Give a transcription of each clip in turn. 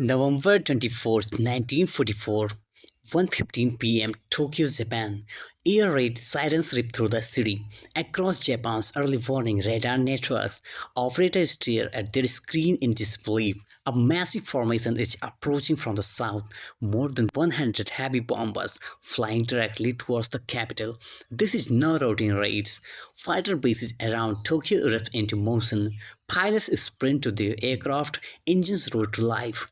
November 24, 1944, 1:15 p.m. Tokyo, Japan. Air raid sirens rip through the city. Across Japan's early warning radar networks, operators stare at their screen in disbelief. A massive formation is approaching from the south, more than 100 heavy bombers flying directly towards the capital. This is no routine raids. Fighter bases around Tokyo erupt into motion. Pilots sprint to their aircraft, engines roar to life.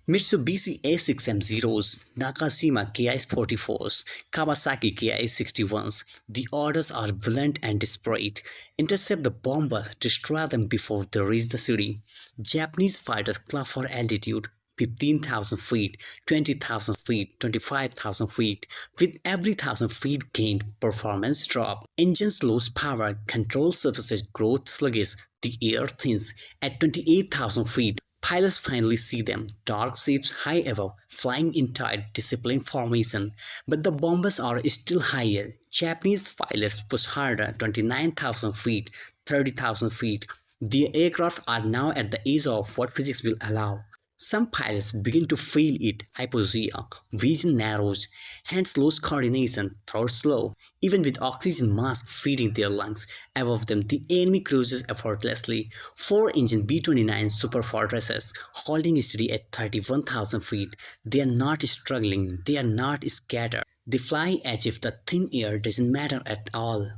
Mitsubishi A6M Zeros, Nakajima Ki-44s, Kawasaki Ki-61s. The orders are violent and desperate. Intercept the bombers, destroy them before they reach the city. Japanese fighters club for altitude. 15,000 feet, 20,000 feet, 25,000 feet. With every 1,000 feet gained, performance drop. Engines lose power, control surfaces grow sluggish, the air thins. At 28,000 feet, pilots finally see them, dark shapes high above, flying in tight, disciplined formation. But the bombers are still higher. Japanese pilots push harder, 29,000 feet, 30,000 feet. Their aircraft are now at the edge of what physics will allow. Some pilots begin to feel it, hypoxia, vision narrows, hands lose coordination, throat slow. Even with oxygen masks feeding their lungs, above them the enemy cruises effortlessly. Four-engine B-29 Superfortresses holding steady at 31,000 feet. They are not struggling, they are not scattered. They fly as if the thin air doesn't matter at all.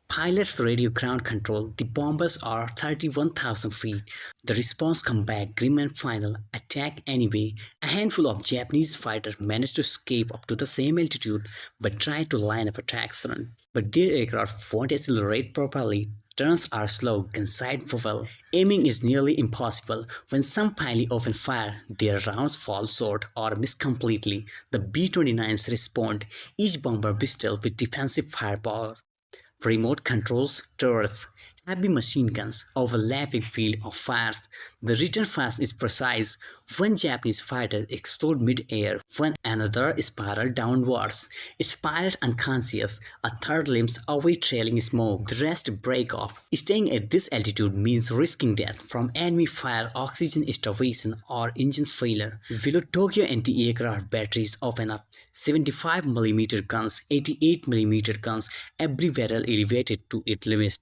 Pilots radio ground control. The bombers are 31,000 feet. The response come back grim and final. Attack anyway. A handful of Japanese fighters manage to escape up to the same altitude but try to line up attacks run. But their aircraft won't accelerate properly. Turns are slow, gunsight wobble. Aiming is nearly impossible. When some pilots open fire, their rounds fall short or miss completely. The B-29s respond, each bomber bestowed with defensive firepower. Remote controls turrets, heavy machine guns, overlapping field of fires. The return fast is precise. One Japanese fighter explodes mid-air, when another spirals downwards. Spirals unconscious, a third limps away trailing smoke. The rest break off. Staying at this altitude means risking death from enemy fire, oxygen starvation, or engine failure. Below Tokyo anti-aircraft batteries open up. 75mm guns, 88mm guns, every barrel elevated to its limits.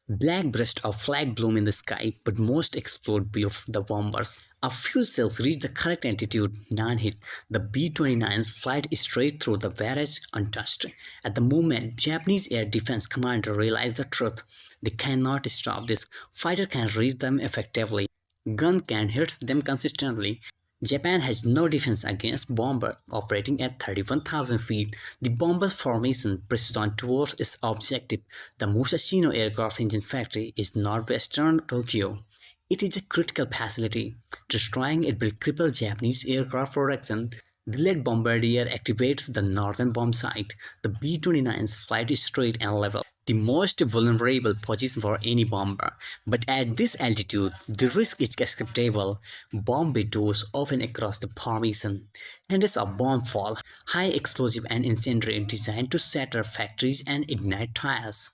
Black bursts of flag bloom in the sky, but most explode below the bombers. A few shells reach the correct altitude, none hit. The B-29s fly straight through the barrage untouched. At the moment, Japanese Air Defense Commander realized the truth. They cannot stop this. Fighter can reach them effectively. Gun can hit them consistently. Japan has no defense against bomber operating at 31,000 feet. The bomber's formation presses on towards its objective. The Musashino aircraft engine factory is northwestern Tokyo. It is a critical facility. Destroying it will cripple Japanese aircraft production. The lead bombardier activates the northern bomb site. The B-29s fly straight and level, the most vulnerable position for any bomber. But at this altitude, the risk is acceptable. Bomb windows open across the formation. Hundreds of bombs fall, high explosive and incendiary, designed to shatter factories and ignite tires.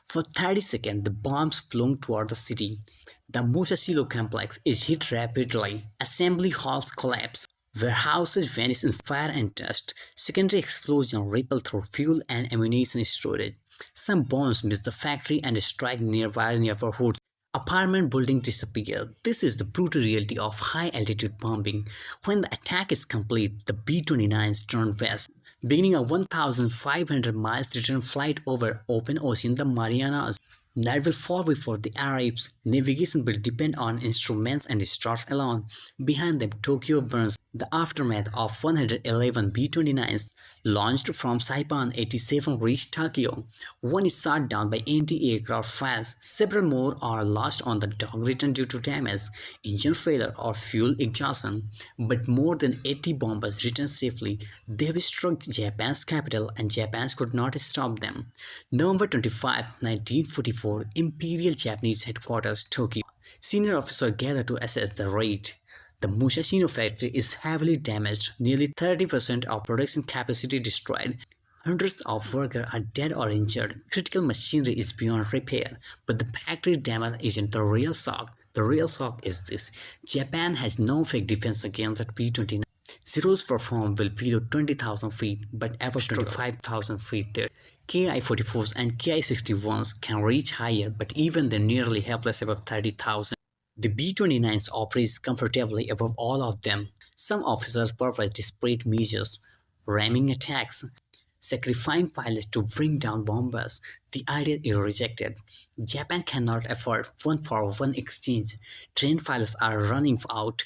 For 30 seconds, the bombs flew toward the city. The Musashino complex is hit rapidly. Assembly halls collapse. Warehouses vanish in fire and dust. Secondary explosions ripple through fuel and ammunition storage. Some bombs miss the factory and strike nearby neighborhoods. Apartment buildings disappear. This is the brutal reality of high-altitude bombing. When the attack is complete, the B-29s turn west. Beginning a 1,500 miles return flight over open ocean, the Marianas. Night will fall before the arrives. Navigation will depend on instruments and stars alone. Behind them, Tokyo burns. The aftermath of 111 B-29s launched from Saipan 87 reached Tokyo. One is shot down by anti-aircraft fires. Several more are lost on the dock return due to damage, engine failure, or fuel exhaustion. But more than 80 bombers returned safely. They have struck Japan's capital and Japan could not stop them. November 25, 1944, Imperial Japanese Headquarters, Tokyo. Senior officers gather to assess the raid. The Musashino factory is heavily damaged, nearly 30% of production capacity destroyed. Hundreds of workers are dead or injured. Critical machinery is beyond repair, but the factory damage isn't the real shock. The real shock is this: Japan has no fake defense against the B-29. Zeros perform well below 20,000 feet, but average 25,000 feet there. Ki-44s and Ki-61s can reach higher, but even they're nearly helpless above 30,000. The B-29s operates comfortably above all of them. Some officers provide desperate measures, ramming attacks, sacrificing pilots to bring down bombers. The idea is rejected. Japan cannot afford one-for-one exchange. Trained pilots are running out.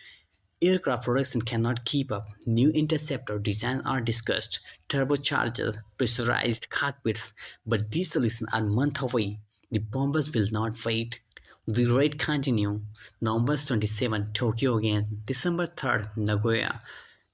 Aircraft production cannot keep up. New interceptor designs are discussed, turbochargers, pressurized cockpits, but these solutions are months away. The bombers will not wait. The raid continue. November 27, Tokyo again. December 3rd, Nagoya.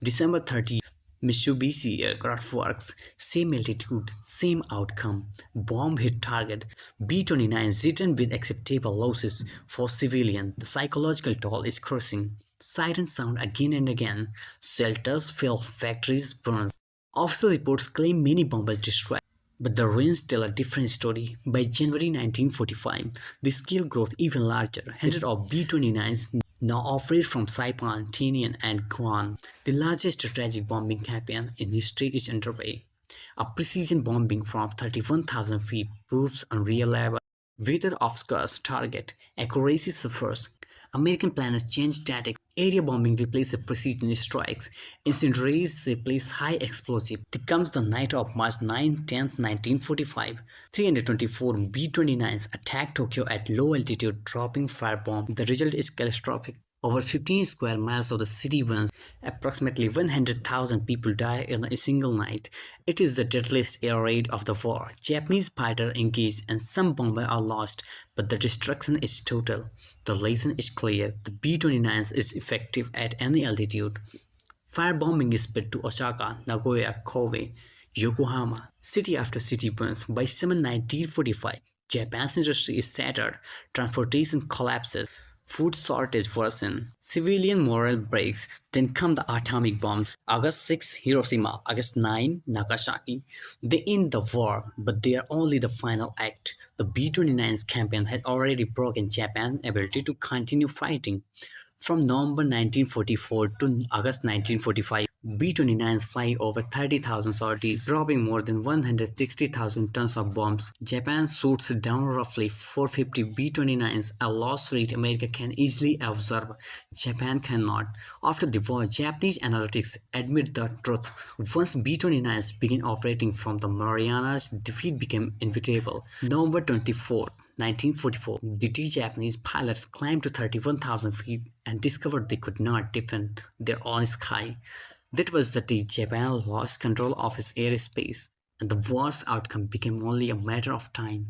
December 30th, Mitsubishi Aircraft Works. Same altitude, same outcome. Bomb hit target. B-29s written with acceptable losses for civilians. The psychological toll is crushing. Sirens sound again and again. Shelters fail, factories burn. Official reports claim many bombers destroyed. But the ruins tell a different story. By January 1945, the scale grows even larger. Hundreds of B-29s now operate from Saipan, Tinian, and Guam. The largest strategic bombing campaign in history is underway. A precision bombing from 31,000 feet proves unreliable. Weather obscures target. Accuracy suffers. American planners change tactics. Area bombing replaces precision strikes. Incendiaries replace high explosive. There comes the night of March 9-10, 1945. 324 B-29s attack Tokyo at low altitude, dropping firebomb. The result is catastrophic. Over 15 square miles of the city burns. Approximately 100,000 people die in a single night. It is the deadliest air raid of the war. Japanese fighters engage and some bombers are lost, but the destruction is total. The lesson is clear. The B-29s is effective at any altitude. Firebombing is spread to Osaka, Nagoya, Kobe, Yokohama. City after city burns. By summer 1945, Japan's industry is shattered. Transportation collapses. Food shortage worsens. Civilian morale breaks. Then come the atomic bombs. August 6, Hiroshima. August 9, Nagasaki. They end the war, but they are only the final act. The B-29's campaign had already broken Japan's ability to continue fighting. From November 1944 to August 1945, B-29s fly over 30,000 sorties, dropping more than 160,000 tons of bombs. Japan shoots down roughly 450 B-29s, a loss rate America can easily absorb. Japan cannot. After the war, Japanese analytics admit the truth. Once B-29s began operating from the Marianas, defeat became inevitable. November 24, 1944, the two Japanese pilots climbed to 31,000 feet and discovered they could not defend their own sky. That was the day Japan lost control of its airspace, and the war's outcome became only a matter of time.